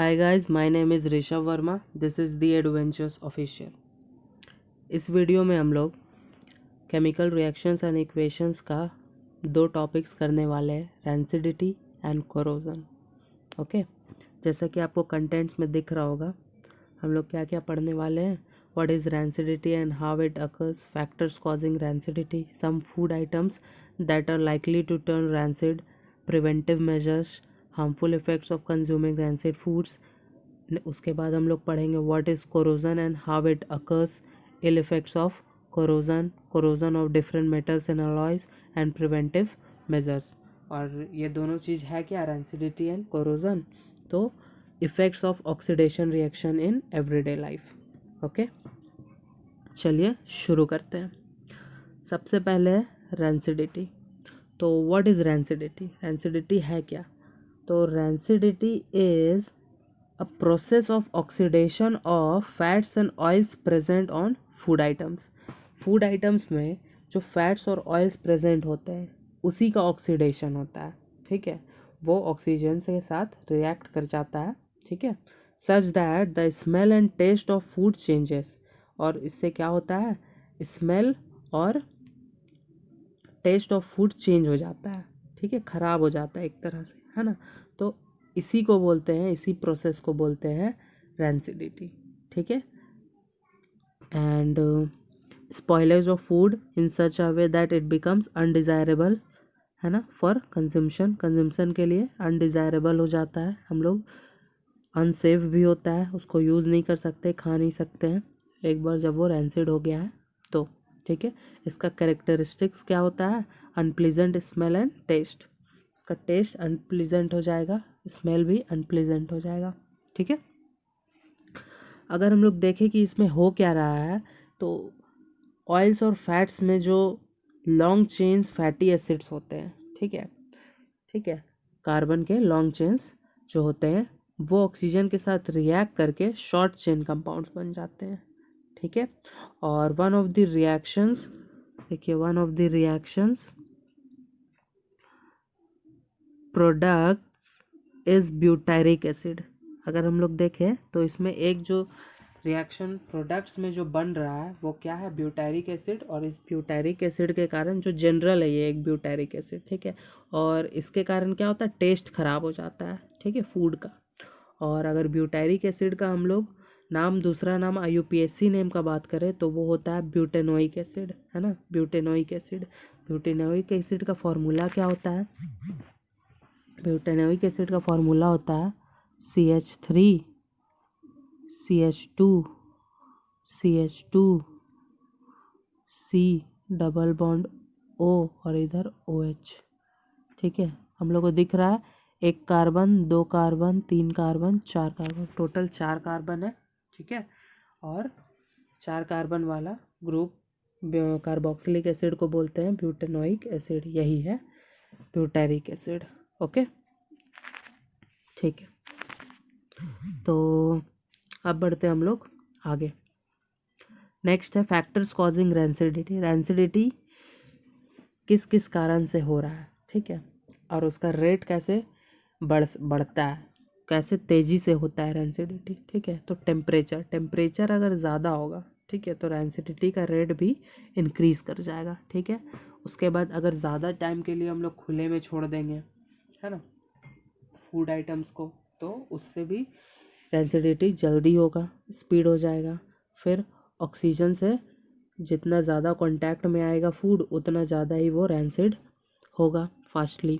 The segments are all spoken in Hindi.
Hi guys, my name is Rishabh Verma. This is the Adventures Official. इस वीडियो में हम लोग केमिकल रिएक्शंस एंड इक्वेशंस का दो टॉपिक्स करने वाले हैं, रैंसिडिटी एंड कोरोजन. ओके, जैसा कि आपको कंटेंट्स में दिख रहा होगा, हम लोग क्या क्या पढ़ने वाले हैं. What is rancidity and how it occurs, factors causing rancidity, some food items that are likely to turn rancid, preventive measures, harmful effects of consuming rancid foods. उसके बाद हम लोग पढ़ेंगे what is corrosion and how it occurs, ill effects of corrosion of different metals and alloys and preventive measures. और ये दोनों चीज़ है क्या, रैंसिडिटी एंड कोरोजन. तो effects of oxidation reaction in everyday life. Okay, चलिए शुरू करते हैं. सबसे पहले है रैंसिडिटी. तो व्हाट इज़ रैंसिडिटी, रैंसिडिटी है क्या. तो rancidity is a process of oxidation of fats and oils present on food items. Food items में जो फैट्स और ऑयल्स प्रेजेंट होते हैं उसी का ऑक्सीडेशन होता है. ठीक है, वो ऑक्सीजन के साथ रिएक्ट कर जाता है. ठीक है, such that the smell and taste of food changes. और इससे क्या होता है, स्मेल और टेस्ट ऑफ फूड चेंज हो जाता है. ठीक है, ख़राब हो जाता है एक तरह से, है ना. तो इसी को बोलते हैं, इसी प्रोसेस को बोलते हैं रैंसिडिटी. ठीक है, and spoilage of food in such a way that it becomes undesirable, है ना, फॉर कंजम्पशन के लिए अनडिज़ायरेबल हो जाता है. हम लोग अनसेफ भी होता है, उसको यूज़ नहीं कर सकते, खा नहीं सकते हैं एक बार जब वो रैंसिड हो गया है तो. ठीक है, इसका कैरेक्टरिस्टिक्स क्या होता है, अनप्लीजेंट स्मेल एंड टेस्ट. इसका टेस्ट अनप्लीजेंट हो जाएगा, स्मेल भी अनप्लीजेंट हो जाएगा. ठीक है, अगर हम लोग देखें कि इसमें हो क्या रहा है, तो ऑयल्स और फैट्स में जो लॉन्ग चेन्स फैटी एसिड्स होते हैं, ठीक है, कार्बन के लॉन्ग चेन्स जो होते हैं वो ऑक्सीजन के साथ रिएक्ट करके शॉर्ट चेन कंपाउंड्स बन जाते हैं. ठीक है, और वन ऑफ द रिएक्शंस, देखिए one of the reactions products is butyric acid. अगर हम लोग देखें तो इसमें एक जो रिएक्शन प्रोडक्ट्स में जो बन रहा है वो क्या है, ब्यूटायरिक एसिड. और इस ब्यूटायरिक एसिड के कारण, जो जनरल है ये एक ब्यूटायरिक एसिड, ठीक है, और इसके कारण क्या होता है, टेस्ट खराब हो जाता है. ठीक है, फूड का. और अगर ब्यूटायरिक एसिड का हम लोग दूसरा नाम IUPAC नेम का बात करें तो वो होता है ब्यूटेनोइक एसिड, है ना, ब्यूटेनोइक एसिड. ब्यूटेनोइक एसिड का फॉर्मूला क्या होता है, ब्यूटेनोइक एसिड का फॉर्मूला होता है CH3 CH2 CH2 C double bond O और इधर OH. ठीक है, हम लोग को दिख रहा है एक कार्बन, दो कार्बन, तीन कार्बन, चार कार्बन, टोटल 4 कार्बन है. ठीक है, और 4 कार्बन वाला ग्रुप कार्बोक्सिलिक एसिड को बोलते हैं ब्यूटेनोइक एसिड. यही है ब्यूटायरिक एसिड. ओके, ठीक है, तो अब बढ़ते हैं हम लोग आगे. नेक्स्ट है फैक्टर्स कॉजिंग रैंसिडिटी. रैंसिडिटी किस किस कारण से हो रहा है, ठीक है, और उसका रेट कैसे बढ़ता है, कैसे तेज़ी से होता है रैंसिडिटी. ठीक है, तो टेम्परेचर अगर ज़्यादा होगा, ठीक है, तो रैंसिडिटी का रेट भी इंक्रीज़ कर जाएगा. ठीक है, उसके बाद अगर ज़्यादा टाइम के लिए हम लोग खुले में छोड़ देंगे, है ना, फूड आइटम्स को, तो उससे भी रैंसिडिटी जल्दी होगा, स्पीड हो जाएगा. फिर ऑक्सीजन से जितना ज़्यादा कांटेक्ट में आएगा फूड, उतना ज़्यादा ही वो रैंसिड होगा फास्टली.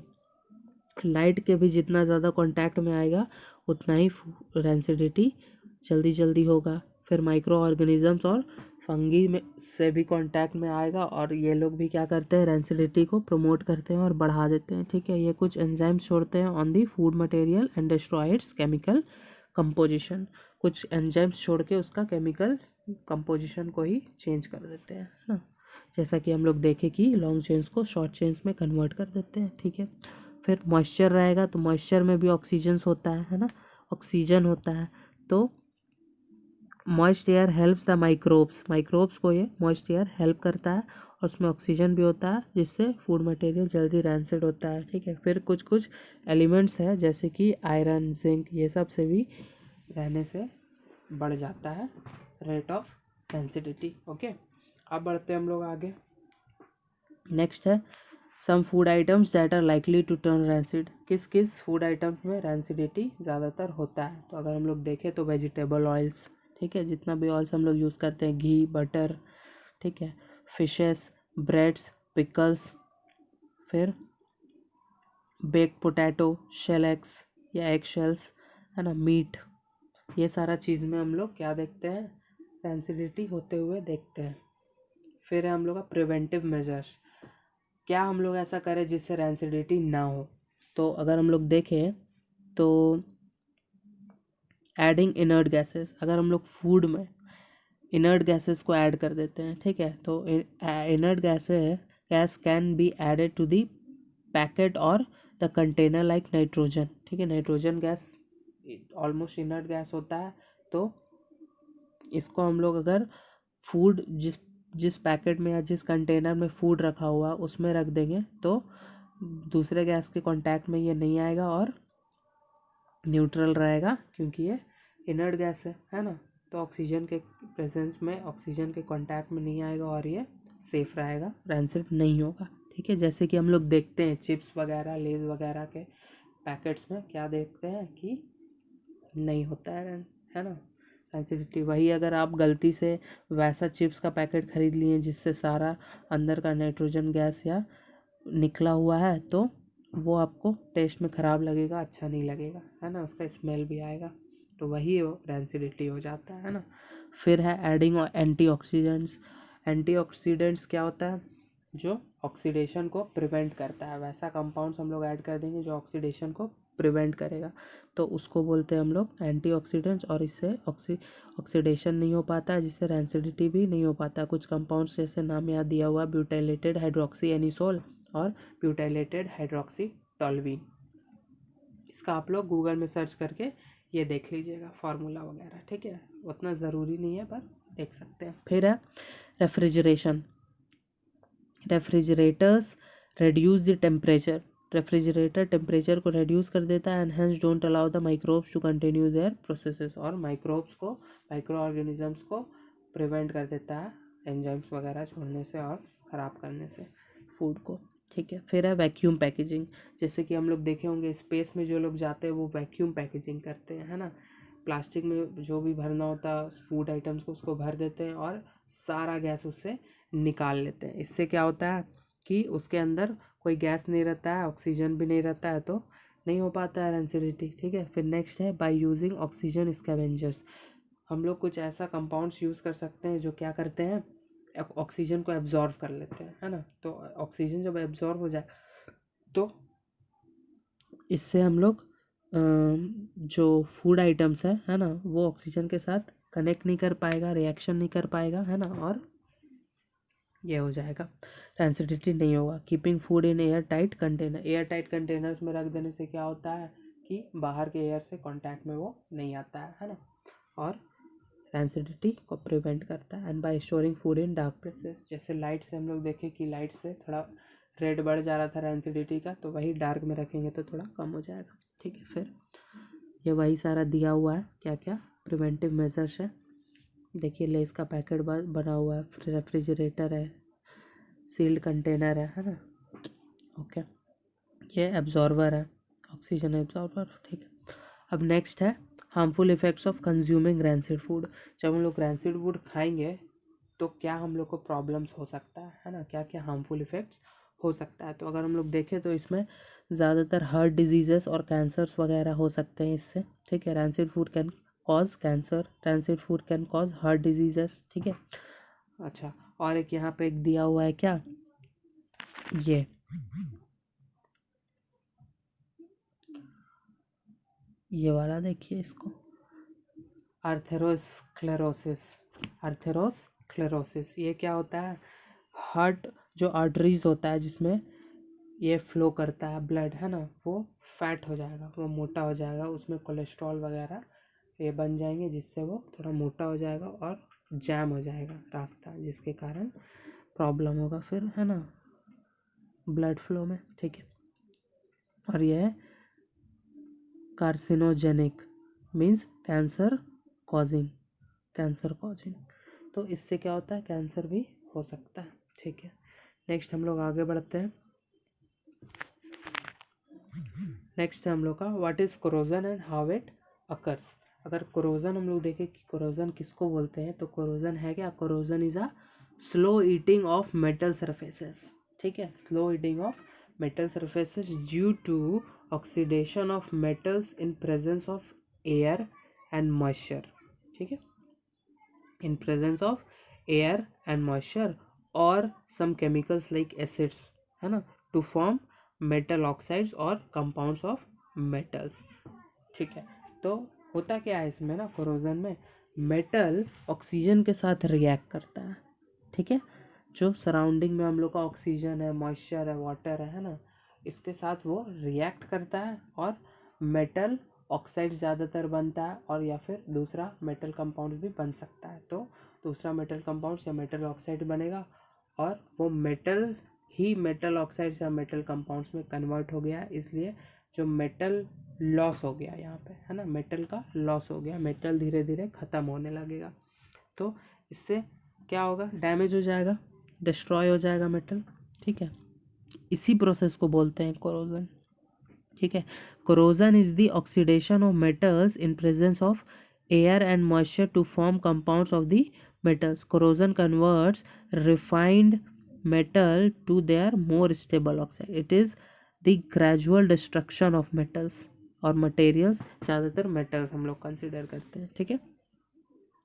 लाइट के भी जितना ज़्यादा कांटेक्ट में आएगा उतना ही रैंसिडिटी जल्दी होगा. फिर माइक्रो ऑर्गेनिजम्स और फंगी में से भी कांटेक्ट में आएगा, और ये लोग भी क्या करते हैं, रैंसिडिटी को प्रमोट करते हैं और बढ़ा देते हैं. ठीक है, ये कुछ एंजाइम्स छोड़ते हैं on the food material and destroy chemical composition. कुछ एंजाइम्स छोड़ के उसका केमिकल कंपोजिशन को ही चेंज कर देते हैं, है ना, जैसा कि हम लोग देखें कि लॉन्ग चेन्स को शॉर्ट चेन्स में कन्वर्ट कर देते हैं. ठीक है, फिर मॉइस्चर रहेगा तो मॉइस्चर में भी ऑक्सीजन होता है ना, ऑक्सीजन होता है. तो moist air helps the microbes को ये मॉइस्ट एयर हेल्प करता है, और उसमें ऑक्सीजन भी होता है जिससे फूड मटेरियल जल्दी रैंसिड होता है. ठीक है, फिर कुछ एलिमेंट्स हैं जैसे कि आयरन, जिंक, ये सब से भी रहने से बढ़ जाता है रेट ऑफ रेंसिडिटी। ओके, अब बढ़ते हैं हम लोग आगे। नेक्स्ट है some food items that are likely to turn rancid. किस किस फूड आइटम्स में रैंसिडिटी ज़्यादातर होता है? तो अगर हम लोग देखें तो वेजिटेबल ऑयल्स, ठीक है, जितना भी ऑयल्स हम लोग यूज़ करते हैं, घी, बटर, ठीक है, फिशेस, ब्रेड्स, पिकल्स, फिर बेक पोटैटो, शेल एग्स या एग शेल्स, है ना, मीट, ये सारा चीज़ में हम लोग क्या देखते हैं? रैंसिडिटी होते हुए देखते हैं। फिर है हम लोग का प्रिवेंटिव मेजर्स। क्या हम लोग ऐसा करें जिससे रैंसिडिटी ना हो? तो अगर हम लोग देखें तो एडिंग इनर्ट गैसेस, अगर हम लोग फूड में इनर्ट गैसेस को ऐड कर देते हैं, ठीक है, तो inert gas can be added to the packet और द कंटेनर लाइक नाइट्रोजन, ठीक है, nitrogen gas almost inert gas होता है। तो इसको हम लोग अगर फूड जिस जिस पैकेट में या जिस कंटेनर में फूड रखा हुआ उसमें रख देंगे तो दूसरे गैस के कांटेक्ट में ये नहीं आएगा और न्यूट्रल रहेगा, क्योंकि ये इनर्ट गैस है ना। तो ऑक्सीजन के प्रेजेंस में ऑक्सीजन के कांटेक्ट में नहीं आएगा और ये सेफ रहेगा, रैंसिड नहीं होगा, ठीक है। जैसे कि हम लोग देखते हैं चिप्स वगैरह, लेज वगैरह के पैकेट्स में क्या देखते हैं कि नहीं होता है ना रैंसिडिटी। वही अगर आप गलती से वैसा चिप्स का पैकेट खरीद लिए जिससे सारा अंदर का नाइट्रोजन गैस या निकला हुआ है, तो वो आपको टेस्ट में ख़राब लगेगा, अच्छा नहीं लगेगा, है ना, उसका स्मेल भी आएगा, तो वही रैंसिडिटी हो जाता है ना। फिर है एडिंग एंटीऑक्सीडेंट्स। एंटीऑक्सीडेंट्स क्या होता है? जो ऑक्सीडेशन को प्रिवेंट करता है, वैसा कंपाउंड्स हम लोग ऐड कर देंगे जो ऑक्सीडेशन को प्रिवेंट करेगा, तो उसको बोलते हैं हम लोग एंटीऑक्सीडेंट्स। और इससे ऑक्सीडेशन नहीं हो पाता है, जिससे रैंसिडिटी भी नहीं हो पाता। कुछ कंपाउंड्स जैसे नाम याद दिया हुआ ब्यूटाइलेटेड हाइड्रोक्सी एनिसोल और ब्यूटाइलेटेड हाइड्रोक्सी टॉल्वीन। इसका आप लोग गूगल में सर्च करके ये देख लीजिएगा फार्मूला वगैरह, ठीक है, उतना ज़रूरी नहीं है पर देख सकते हैं। फिर है refrigeration. Refrigerators reduce the temperature। Refrigerator temperature को reduce कर देता है, and hence don't allow the microbes to continue their processes। और माइक्रोब्स को, माइक्रो ऑर्गेनिजम्स को प्रिवेंट कर देता है एंजाइम्स वगैरह छोड़ने से और ख़राब करने से फूड को, ठीक है। फिर है वैक्यूम पैकेजिंग। जैसे कि हम लोग देखे होंगे स्पेस में जो लोग जाते हैं वो वैक्यूम पैकेजिंग करते हैं, है ना, प्लास्टिक में जो भी भरना होता है फूड आइटम्स को उसको भर देते हैं और सारा गैस उससे निकाल लेते हैं। इससे क्या होता है कि उसके अंदर कोई गैस नहीं रहता है, ऑक्सीजन भी नहीं रहता है, तो नहीं हो पाता है रैंसिडिटी, ठीक है। फिर नेक्स्ट है बाय यूजिंग ऑक्सीजन स्कैवेंजर्स। हम लोग कुछ ऐसा कंपाउंड्स यूज़ कर सकते हैं जो क्या करते हैं, ऑक्सीजन को एब्जॉर्व कर लेते हैं, है ना। तो ऑक्सीजन जब एब्जॉर्व हो जाए तो इससे हम लोग जो फूड आइटम्स है ना, वो ऑक्सीजन के साथ कनेक्ट नहीं कर पाएगा, रिएक्शन नहीं कर पाएगा, है ना, और ये हो जाएगा, रैंसिडिटी नहीं होगा। Keeping food in air tight container. Air tight containers में रख देने से क्या होता है कि बाहर के एयर से कांटेक्ट में वो नहीं आता है ना, और रैंसिडिटी को प्रिवेंट करता है। And bye storing food in dark places. जैसे लाइट से हम लोग देखें कि लाइट से थोड़ा रेड बढ़ जा रहा था रैंसिडिटी का, तो वही डार्क में रखेंगे तो थोड़ा कम हो जाएगा, ठीक है। फिर ये वही सारा दिया हुआ है क्या क्या प्रिवेंटिव मेजर्स है। देखिए लेस का पैकेट बना हुआ है, रेफ्रिजरेटर है, सील्ड कंटेनर है ना, ओके। ये एब्जॉर्वर है, ऑक्सीजन एब्जॉर्वर, ठीक है। अब नेक्स्ट है harmful effects of consuming rancid food. जब हम लोग रैंसिड फूड खाएंगे तो क्या हम लोग को प्रॉब्लम्स हो सकता है ना, क्या क्या हार्मफुल इफेक्ट्स हो सकता है। तो अगर हम लोग देखें तो इसमें ज़्यादातर हार्ट डिजीजेस और कैंसर्स वगैरह हो सकते हैं इससे, ठीक है। Rancid food can cause cancer, rancid food can cause heart diseases, ठीक है। अच्छा, और एक यहाँ पे एक दिया हुआ है क्या, ये वाला देखिए इसको, आर्थेरोस्क्लेरोसिस। आर्थेरोस्क्लेरोसिस ये क्या होता है, हार्ट जो आर्टरीज होता है जिसमें ये फ्लो करता है ब्लड, है ना, वो फैट हो जाएगा, वो मोटा हो जाएगा, उसमें कोलेस्ट्रॉल वगैरह ये बन जाएंगे, जिससे वो थोड़ा मोटा हो जाएगा और जैम हो जाएगा रास्ता, जिसके कारण प्रॉब्लम होगा फिर, है ना, ब्लड फ्लो में, ठीक है। और यह है कार्सिनोजेनिक, मीन्स कैंसर कॉजिंग। तो इससे क्या होता है, कैंसर भी हो सकता है। ठीक है, नेक्स्ट हम लोग आगे बढ़ते हैं। नेक्स्ट है हम लोग का what is corrosion and how it occurs. अगर कोरोजन हम लोग देखें कि कोरोजन किसको बोलते हैं, तो कोरोजन है क्या, corrosion is a slow eating of metal surfaces. ठीक है, slow eating of metal surfaces due to oxidation of metals in presence of air and moisture. ठीक है, in presence of air and moisture or some chemicals like acids, है ना, to form metal oxides or compounds of metals। ठीक है, तो होता क्या है इसमें ना, कोरोजन में मेटल ऑक्सीजन के साथ रिएक्ट करता है। ठीक है, जो सराउंडिंग में हम लोग का ऑक्सीजन है, मॉइस्चर है, वाटर है ना, इसके साथ वो रिएक्ट करता है और मेटल ऑक्साइड ज़्यादातर बनता है, और या फिर दूसरा मेटल कंपाउंड भी बन सकता है। तो दूसरा मेटल कंपाउंड्स या मेटल ऑक्साइड बनेगा और वो मेटल ही मेटल ऑक्साइड्स या मेटल कंपाउंड्स में कन्वर्ट हो गया, इसलिए जो मेटल लॉस हो गया यहाँ पे, है ना, मेटल का लॉस हो गया, मेटल धीरे धीरे ख़त्म होने लगेगा। तो इससे क्या होगा, डैमेज हो जाएगा, डिस्ट्रॉय हो जाएगा मेटल। ठीक है, इसी प्रोसेस को बोलते हैं कोरोजन। ठीक है, corrosion is the oxidation of metals in presence of air and moisture to form compounds of the metals. Corrosion converts refined metal to their more stable oxide. It is the gradual destruction of metals और materials, ज़्यादातर metals हम लोग कंसिडर करते हैं। ठीक है,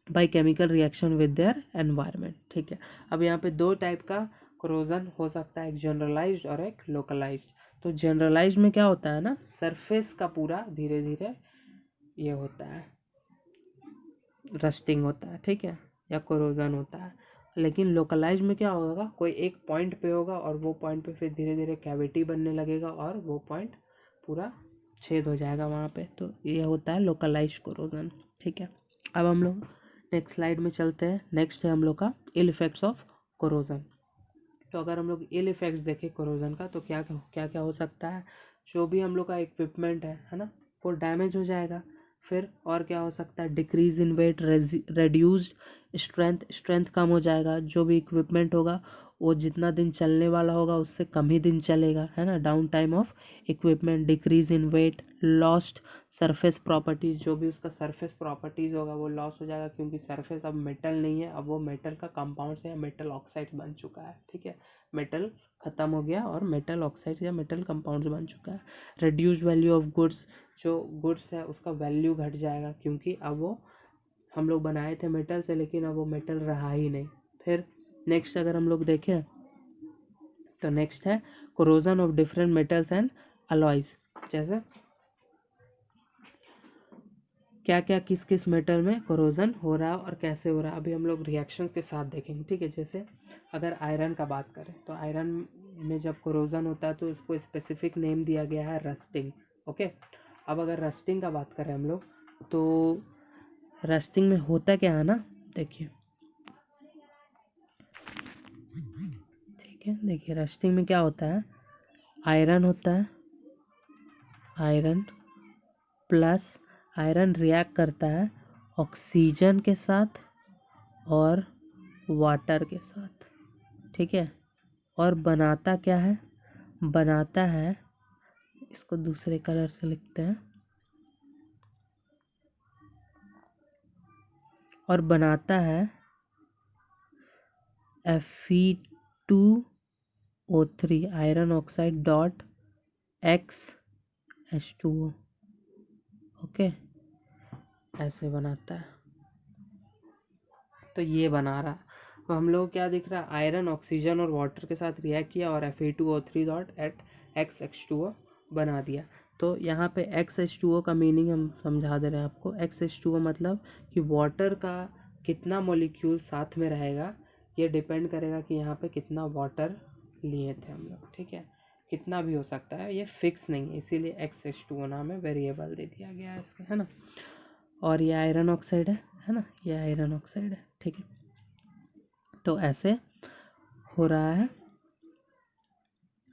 by chemical reaction with their environment. ठीक है, अब यहाँ पे दो टाइप का कोरोजन हो सकता है, एक जनरलाइज्ड और एक लोकलाइज्ड। तो जनरलाइज्ड में क्या होता है ना, सरफेस का पूरा धीरे धीरे ये होता है, रस्टिंग होता है। ठीक है, या कोरोजन होता है। लेकिन लोकलाइज में क्या होगा, कोई एक पॉइंट पे होगा और वो पॉइंट पे फिर धीरे धीरे कैविटी बनने लगेगा और वो पॉइंट पूरा छेद हो जाएगा वहाँ पे। तो ये होता है लोकलाइज कोरोजन। ठीक है, अब हम लोग नेक्स्ट स्लाइड में चलते हैं। नेक्स्ट है हम लोग का इल इफेक्ट्स ऑफ कोरोजन। तो अगर हम लोग इल इफेक्ट्स देखें कोरोजन का, तो क्या क्या क्या हो सकता है, जो भी हम लोग का इक्विपमेंट है ना, वो डैमेज हो जाएगा। फिर और क्या हो सकता है, decrease in weight, reduced strength कम हो जाएगा। जो भी इक्विपमेंट होगा वो जितना दिन चलने वाला होगा उससे कम ही दिन चलेगा, है ना। Downtime of equipment, decrease in weight, lost surface properties, जो भी उसका सरफेस प्रॉपर्टीज होगा वो लॉस हो जाएगा, क्योंकि सरफेस अब मेटल नहीं है, अब वो मेटल का कंपाउंड है या मेटल ऑक्साइड बन चुका है। ठीक है, मेटल ख़त्म हो गया और मेटल ऑक्साइड या मेटल कंपाउंड्स बन चुका है। रिड्यूस्ड वैल्यू ऑफ गुड्स, जो गुड्स है उसका वैल्यू घट जाएगा, क्योंकि अब वो हम लोग बनाए थे मेटल से, लेकिन अब वो मेटल रहा ही नहीं। फिर नेक्स्ट अगर हम लोग देखें तो नेक्स्ट है corrosion of different metals and alloys. जैसे क्या क्या किस किस मेटल में कोरोजन हो रहा है और कैसे हो रहा है, अभी हम लोग रिएक्शंस के साथ देखेंगे। ठीक है, जैसे अगर आयरन का बात करें तो आयरन में जब कोरोजन होता है तो उसको स्पेसिफिक नेम दिया गया है रस्टिंग। ओके, अब अगर रस्टिंग का बात करें हम लोग, तो रस्टिंग में होता क्या है ना, देखिए, ठीक है, देखिए रस्टिंग में क्या होता है, आयरन होता है, आयरन प्लस आयरन रिएक्ट करता है ऑक्सीजन के साथ और वाटर के साथ। ठीक है, और बनाता क्या है, बनाता है, इसको दूसरे कलर से लिखते हैं, और बनाता है Fe2O3 iron oxide dot XH2O। Okay, ऐसे बनाता है, तो ये बना रहा। तो हम लोग क्या दिख रहा है, आयरन ऑक्सीजन और वाटर के साथ रिएक्ट किया और Fe2O3 डॉट एट XH2O बना दिया। तो यहाँ पे XH2O का मीनिंग हम समझा दे रहे हैं आपको। XH2O मतलब कि वाटर का कितना मॉलिक्यूल साथ में रहेगा, ये डिपेंड करेगा कि यहाँ पे कितना वाटर लिए थे हम लोग। ठीक है, कितना भी हो सकता है, ये फिक्स नहीं है, इसीलिए XH2O नाम है, वेरिएबल दे दिया गया है इसका, है ना। और ये आयरन ऑक्साइड है ना, ये आयरन ऑक्साइड है। ठीक है, तो ऐसे हो रहा है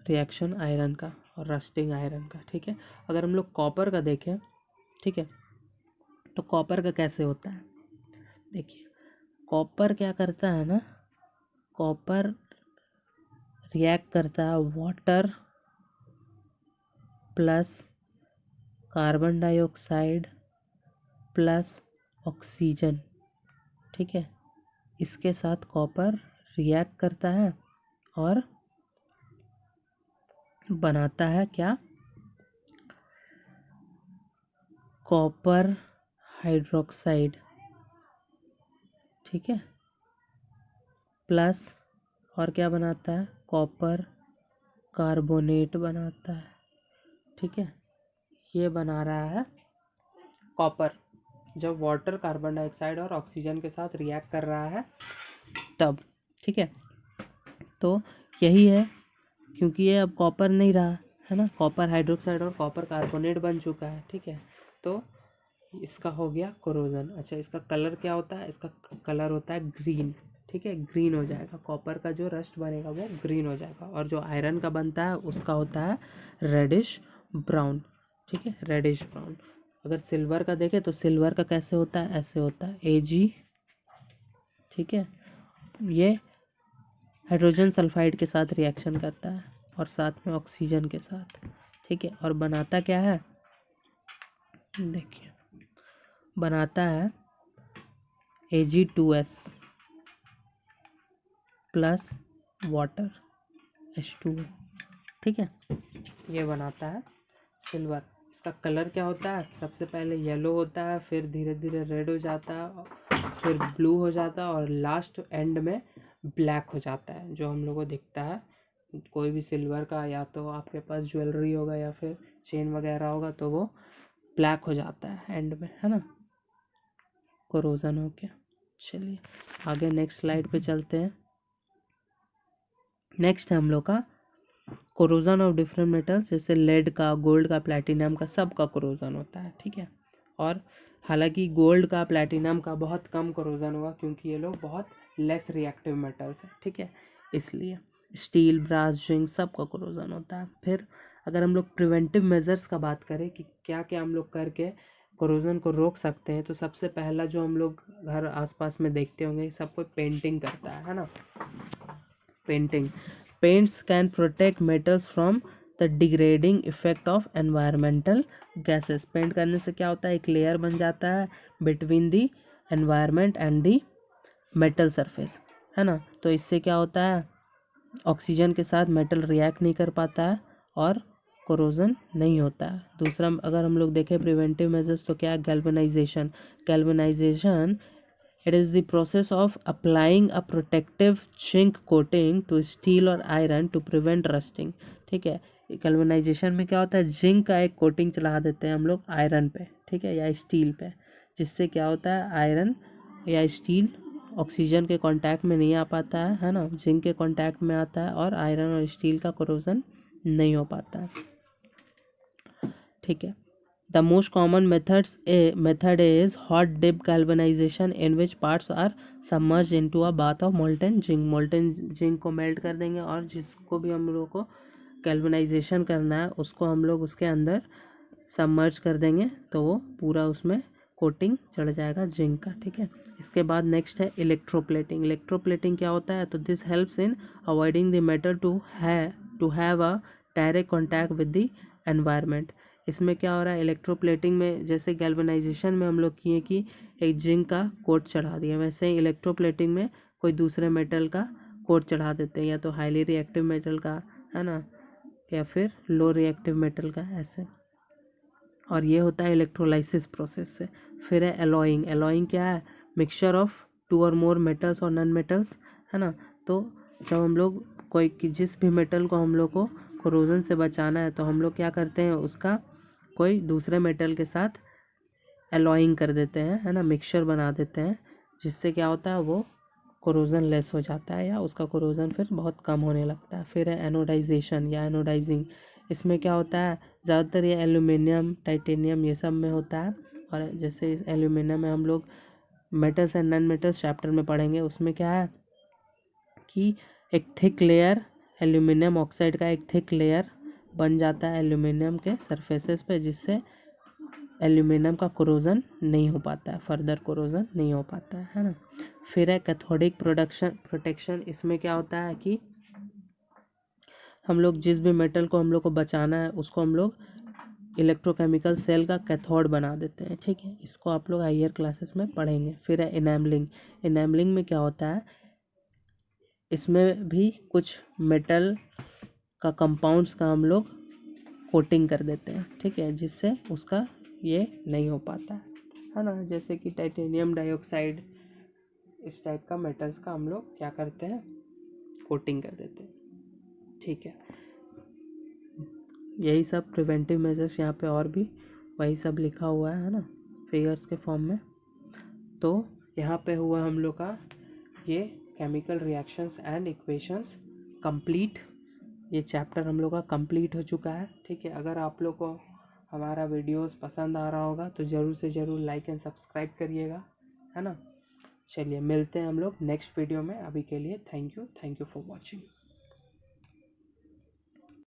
रिएक्शन आयरन का और रस्टिंग आयरन का। ठीक है, अगर हम लोग कॉपर का देखें, ठीक है, तो कॉपर का कैसे होता है, देखिए कॉपर क्या करता है ना, कॉपर रिएक्ट करता है water plus carbon dioxide plus oxygen, ठीक है, इसके साथ कॉपर रिएक्ट करता है और बनाता है क्या, कॉपर हाइड्रोक्साइड, ठीक है, प्लस और क्या बनाता है, कॉपर कार्बोनेट बनाता है, ठीक है। ये बना रहा है कॉपर जब वाटर कार्बन डाइऑक्साइड और ऑक्सीजन के साथ रिएक्ट कर रहा है तब, ठीक है। तो यही है, क्योंकि ये अब कॉपर नहीं रहा है ना, कॉपर हाइड्रोक्साइड और कॉपर कार्बोनेट बन चुका है, ठीक है। तो इसका हो गया कोरोजन। अच्छा, इसका कलर क्या होता है, इसका कलर होता है ग्रीन, ठीक है, ग्रीन हो जाएगा, कॉपर का जो रस्ट बनेगा वो ग्रीन हो जाएगा, और जो आयरन का बनता है उसका होता है रेडिश ब्राउन, ठीक है, रेडिश ब्राउन। अगर सिल्वर का देखें तो सिल्वर का कैसे होता है, ऐसे होता है Ag, ठीक है, ये हाइड्रोजन सल्फाइड के साथ रिएक्शन करता है और साथ में ऑक्सीजन के साथ, ठीक है, और बनाता क्या है, देखिए बनाता है Ag2S प्लस वाटर H2O, ठीक है, ये बनाता है सिल्वर। इसका कलर क्या होता है, सबसे पहले येलो होता है, फिर धीरे धीरे रेड हो जाता है, फिर ब्लू हो जाता है, और लास्ट एंड में ब्लैक हो जाता है, जो हम लोग को दिखता है कोई भी सिल्वर का, या तो आपके पास ज्वेलरी होगा या फिर चेन वगैरह होगा तो वो ब्लैक हो जाता है एंड में, है ना, कोरोजन हो गया। चलिए आगे नेक्स्ट स्लाइड पे चलते हैं। नेक्स्ट है हम लोग का कोरोजन ऑफ डिफरेंट मेटल्स, जैसे लेड का, गोल्ड का, प्लैटिनम का, सब का कोरोजन होता है, ठीक है। और हालांकि गोल्ड का, प्लैटिनम का बहुत कम कोरोजन होगा क्योंकि ये लोग बहुत लेस रिएक्टिव मेटल्स हैं, ठीक है, इसलिए स्टील, ब्रास, जिंक सब का कोरोजन होता है। फिर अगर हम लोग प्रिवेंटिव मेजर्स का बात करें कि क्या क्या हम लोग करके कोरोजन को रोक सकते हैं, तो सबसे पहला जो हम लोग घर आसपास में देखते होंगे, सब कोई पेंटिंग करता है ना, painting. Paints can protect metals from the degrading effect of environmental gases. Paint करने से क्या होता है, एक लेयर बन जाता है between the environment and the metal surface, है ना, तो इससे क्या होता है, ऑक्सीजन के साथ मेटल रिएक्ट नहीं कर पाता है और कोरोजन नहीं होता है। दूसरा अगर हम लोग देखें प्रिवेंटिव मेजर्स तो क्या है, galvanisation. Galvanisation, it is the process of applying a protective zinc coating to steel और iron to prevent rusting, ठीक है। गैल्वेनाइजेशन में क्या होता है, जिंक का एक कोटिंग चला देते हैं हम लोग आयरन पे, ठीक है, या स्टील पे, जिससे क्या होता है, आयरन या स्टील ऑक्सीजन के कांटेक्ट में नहीं आ पाता है ना, जिंक के कांटेक्ट में आता है और आयरन और स्टील का कोरोजन नहीं हो पाता है, ठीक है। The most common method is hot dip galvanization, in which parts are submerged into a bath of molten zinc. Molten zinc को मेल्ट कर देंगे और जिसको भी हम लोग को गैल्वेनाइजेशन करना है उसको हम लोग उसके अंदर सबमर्ज कर देंगे तो वो पूरा उसमें कोटिंग चढ़ जाएगा जिंक का, ठीक है। इसके बाद नेक्स्ट है इलेक्ट्रोप्लेटिंग। इलेक्ट्रोप्लेटिंग क्या होता है, तो this helps in avoiding the metal to have a direct contact with the environment. इसमें क्या हो रहा है, इलेक्ट्रोप्लेटिंग में जैसे गैल्वेनाइजेशन में हम लोग किए कि एक जिंक का कोट चढ़ा दिया, वैसे ही इलेक्ट्रोप्लेटिंग में कोई दूसरे मेटल का कोट चढ़ा देते हैं, या तो हाईली रिएक्टिव मेटल का, है ना, या फिर लो रिएक्टिव मेटल का, ऐसे। और ये होता है इलेक्ट्रोलाइसिस प्रोसेस से। फिर है एलॉइंग। एलॉइंग क्या है, मिक्सचर ऑफ टू और मोर मेटल्स और नॉन मेटल्स, है ना। तो जब हम लोग कोई जिस भी मेटल को हम लोग को कोरोजन से बचाना है तो हम लोग क्या करते हैं, उसका कोई दूसरे मेटल के साथ एलॉइंग कर देते हैं, है ना, मिक्सचर बना देते हैं, जिससे क्या होता है, वो कोरोजन लेस हो जाता है या उसका कोरोजन फिर बहुत कम होने लगता है। फिर है एनोडाइजेशन या एनोडाइजिंग। इसमें क्या होता है, ज़्यादातर ये एल्यूमिनियम, टाइटेनियम ये सब में होता है। और जैसे इस एल्यूमिनियम में हम लोग metals and non metals chapter में पढ़ेंगे, उसमें क्या है कि एक थिक लेयर, एल्यूमिनियम ऑक्साइड का एक थिक लेयर बन जाता है एल्यूमिनियम के सरफेसेस पे, जिससे एल्यूमिनियम का कोरोजन नहीं हो पाता है, फर्दर कोरोजन नहीं हो पाता है ना। फिर है कैथोडिक प्रोटेक्शन। इसमें क्या होता है कि हम लोग जिस भी मेटल को हम लोग को बचाना है उसको हम लोग इलेक्ट्रोकेमिकल सेल का कैथोड बना देते हैं, ठीक है। इसको आप लोग हायर क्लासेस में पढ़ेंगे। फिर है इनेमलिंग। इनेमलिंग में क्या होता है, इसमें भी कुछ मेटल का कंपाउंड्स का हम लोग कोटिंग कर देते हैं, ठीक है, जिससे उसका ये नहीं हो पाता है ना। जैसे कि टाइटेनियम डाइऑक्साइड, इस टाइप का मेटल्स का हम लोग क्या करते हैं, कोटिंग कर देते हैं, ठीक है। यही सब प्रिवेंटिव मेजर्स यहाँ पे और भी वही सब लिखा हुआ है ना, फिगर्स के फॉर्म में। तो यहाँ पे हुआ हम लोग का ये chemical reactions and equations complete. ये चैप्टर हम लोग का कंप्लीट हो चुका है, ठीक है। अगर आप लोग को हमारा वीडियोस पसंद आ रहा होगा तो ज़रूर से ज़रूर लाइक एंड सब्सक्राइब करिएगा, है ना। चलिए मिलते हैं हम लोग नेक्स्ट वीडियो में। अभी के लिए थैंक यू फॉर वॉचिंग।